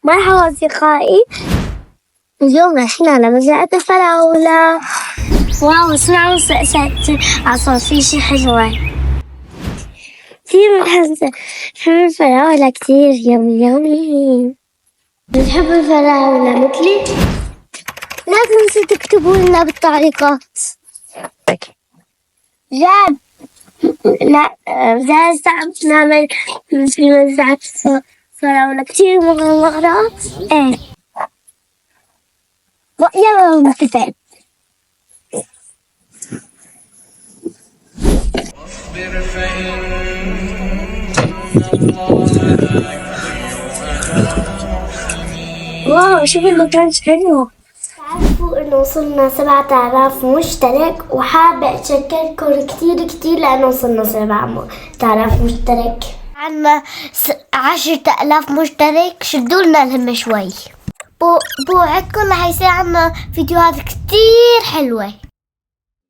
مرحبا أصدقائي، اليوم رايحين على مزرعة الفراولة. واو، اسمعوا صوت عصافير حلوة. في الفراولة كتير يومي. بتحب الفراولة مثلي؟ لا تنسوا تكتبوا لنا بالتعليقات. جاد لا جاد تعرف نعمل في مزرعة فراولة كتير مغامرات. ايه يلا نتفق. واصبر فإن الله واو، شوف المكان حلو. تعرفوا انه وصلنا 7000 مشترك، وحابة اتشكركم كتير كتير لانه وصلنا 7000 مشترك. عنا 10,000 مشترك، شدولنا الهم شوي. بوعدكم رح يصير عنا فيديوهات كتير حلوة.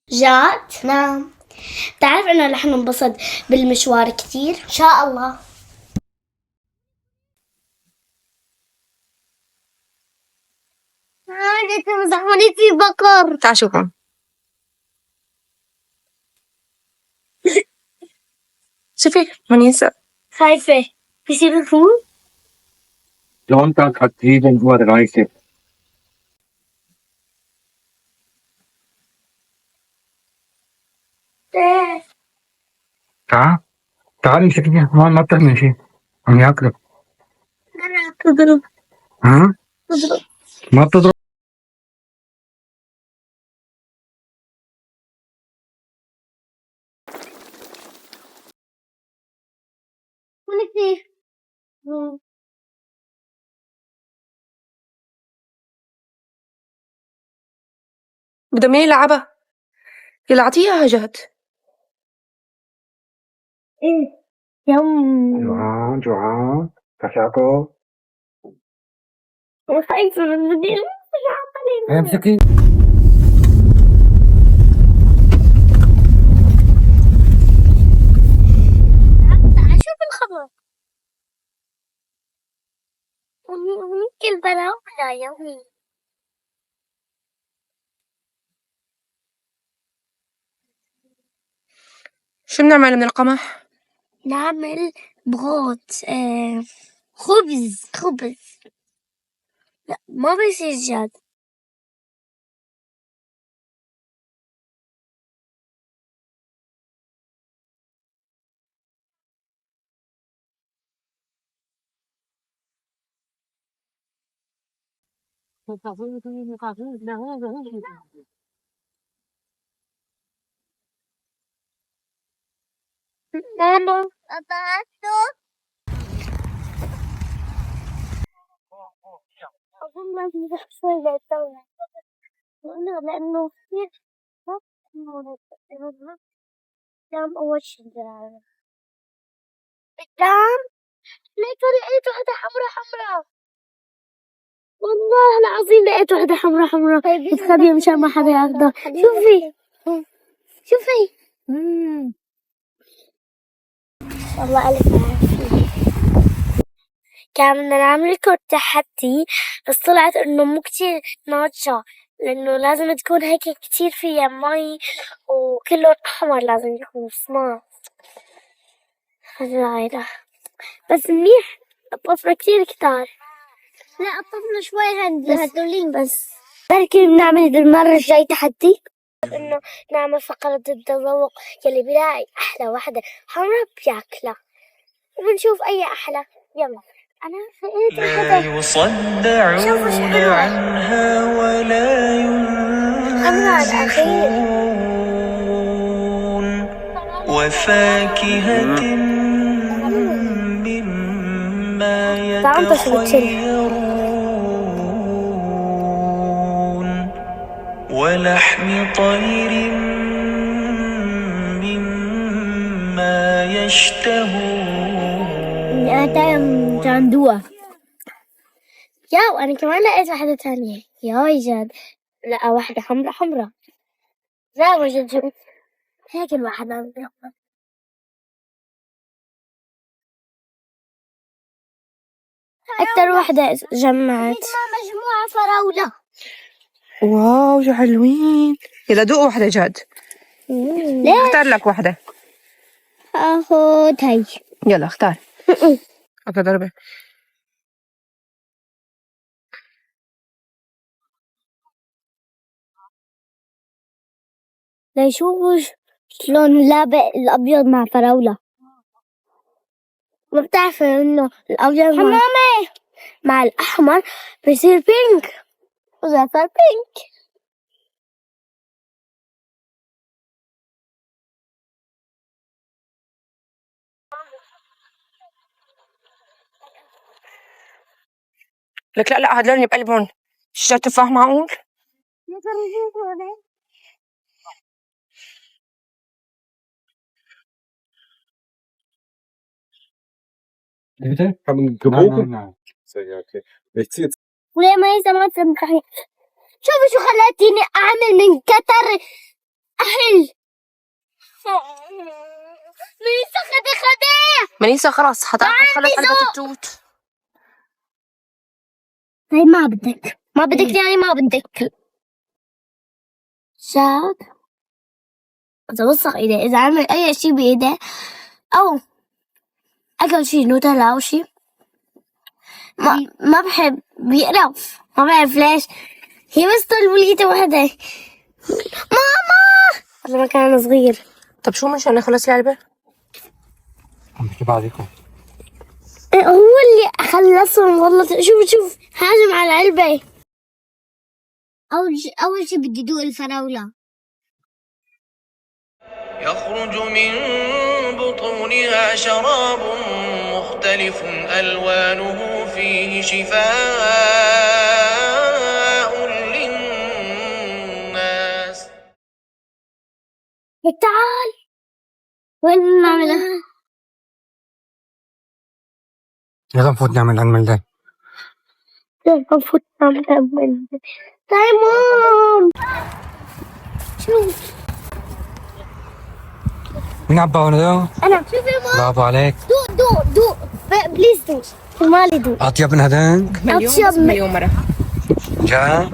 جات؟ نعم. تعرف انه رح ننبسط بالمشوار كتير ان شاء الله. لكن زحمني في بقر. تعال شوفهم. شوفي منيسة خايفة بيصير يفوت. Sonntag hat 7:30 Uhr. تعال امسكني ما بتعمل شيء، عم ياكلك. تضرب. ها؟ تضرب. ما بتضرب. ونكتير. بدها مين يلعبها؟ يلا عطيها جهد. ايه يوم. جوعان كشاكو. خايفة من بدي امسكي. تعال شوف الخبر. ونكل براولا يومي. شو بنعمل من القمح؟ نعمل بغوت خبز. لا ما بيصير جاد. ماما أبعته. أظن لازم نحصل للدولة. لأنه كثير قدام أول شي قدام لقيت واحدة حمرا. والله العظيم لقيت واحدة حمرا متخبية مشان ما حدا ياخدها. شوفي والله ألف عافية. كان بدنا نعمل لكم تحدي، بس طلعت إنه مو كتير ناضجة، لأنه لازم تكون هيك كتير فيها مي وكله أحمر، لازم يكون سمارت. هذا بس منيح، الطفلة كتير كتار. لا الطفلة شوي عندي هدولين بس. بركي بنعمل المرة الجاي تحدي إنه نعمل فقرة التذوق، يلي بيلاقي أحلى واحدة حمرا بياكلها، وبنشوف أي أحلى. يلا أنا لقيت لا يصدعون عنها ولا ينزفون وفاكهة مما يتخيرون ولحم طير مما يشتهون. يا وأنا كمان لقيت واحدة تانية. يا جد لقى واحدة حمرا. لا وجد هيك الواحدة. أكتر وحدة جمعت مجموعة فراولة. واو شو حلوين. يلا دوق واحدة جاد. ليه؟ اختار لك واحدة. أخذ هاي. يلا اختار. أعطى ضربة. ليشوفوا شلون الأبيض مع فراولة. ما بتعرفي إنه الأبيض مع الأحمر بيصير بينك. وإذا صار بينك لك لا لا، هاد لوني بقلبهم. شجر تفاح معقول؟ Bitte? Kann man Nein, gebogen? nein, nein. So, ja, okay. Ich ziehe jetzt. وليه ما يسمى تمسحي؟ شوفي شو خلتيني أعمل من كتر أهل. ميسا خدي منيسة خلاص خلت قلبها تتوت. هاي ما بدك يعني ما بدك. شاد إذا وسخ إيده، إذا عمل أي شي بإيده أو أكل شي نوتيلا أو شي ما بحب بيقرف. ما بعرف ليش. هي بس طلبوليته وحدة. ماما لما كان صغير. طب شو مشان نخلص العلبة؟ عم بحكي بعضكم. هو اللي خلصهم والله. شوف هاجم على العلبة. أول شي بدي دوق الفراولة. يخرج من بطونها شراب مختلف ألوانه فيه شفاء للناس. تعال وين نعملها؟ يلا نفوت نعمل المال ده. المفروض نعمل تعال مام. شوف مين عبا هون ده؟ أنا. شوف يا مام. برافو عليك. دوق بليز دوق. مالي دوق. أطيب من هذاك؟ مليون مرة. جا؟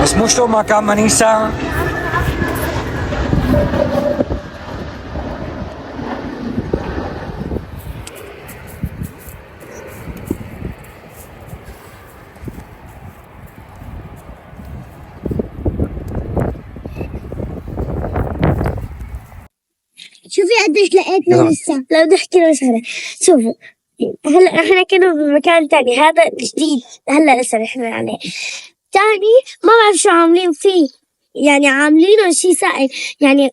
بس مو شلون ما كان منيسة؟ شوفي قديش لقيتنا لسه. لو بدي احكي له شغله. شوفوا هلا احنا كنا بمكان تاني، هذا جديد هلا لسه نحن عليه. تاني ما بعرف شو عاملين فيه، يعني عاملينه شي سائل، يعني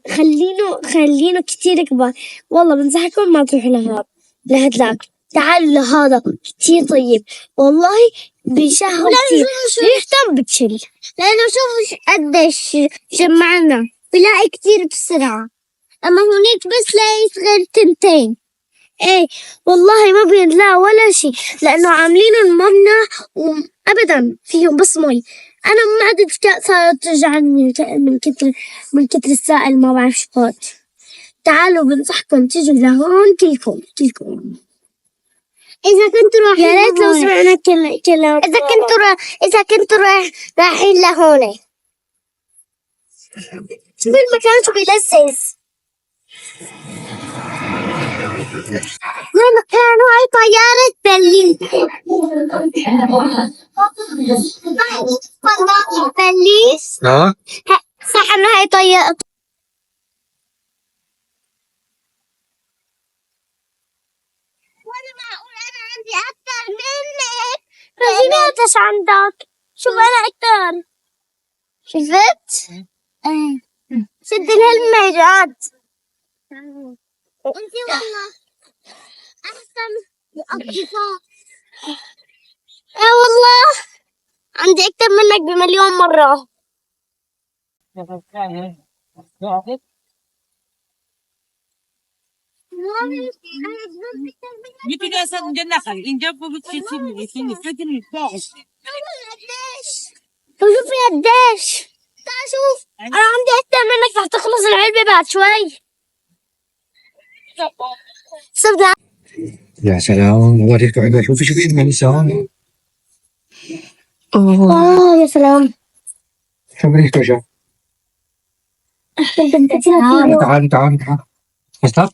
خلينه كتير كبار. والله بنصحكم ما تروحوا لهدلاك. تعالوا لهذا كتير طيب والله. بيشهوا كتير، ريحتهم بتشل. لأنه شوفوا قديش جمعنا، بلاقي كتير بسرعة. أما هونيك بس لاقي صغير تنتين. ايه والله ما بينلا ولا شي، لأنه عاملين المبنى وأبدا فيهم بس مي. أنا معدة صارت ترجعني من كتر السائل. ما بعرف شو هاد. تعالوا بنصحكم تيجوا لهون كلكم. إذا كنتوا رايحين، يا ريت لو سمعنا كلام. إذا كنتوا رايحين لهون. شوف المكان شو بيلسس. كانوا هاي طيارة برلين. بليس. صح انه هاي طيارة. وانا معقول انا عندي اكتر منك؟ خليني ايش عندك؟ شوف انا اكتر. شفت؟ شد الهلمة انتي والله احسن اصدقاء. والله عندي اكتر منك بمليون مرة. جيتوا لي أسد جنة خلي إن جابوا بتشيلني فكرني باعش. شوفي قديش. تعال شوف أنا عندي أكتر منك. رح تخلص العلبة بعد شوي. صرت يا سلام، وريك عقبال. شوفي الإنسان. يا سلام. شوف ريحته شوف. تعال تعال تعال. بس لا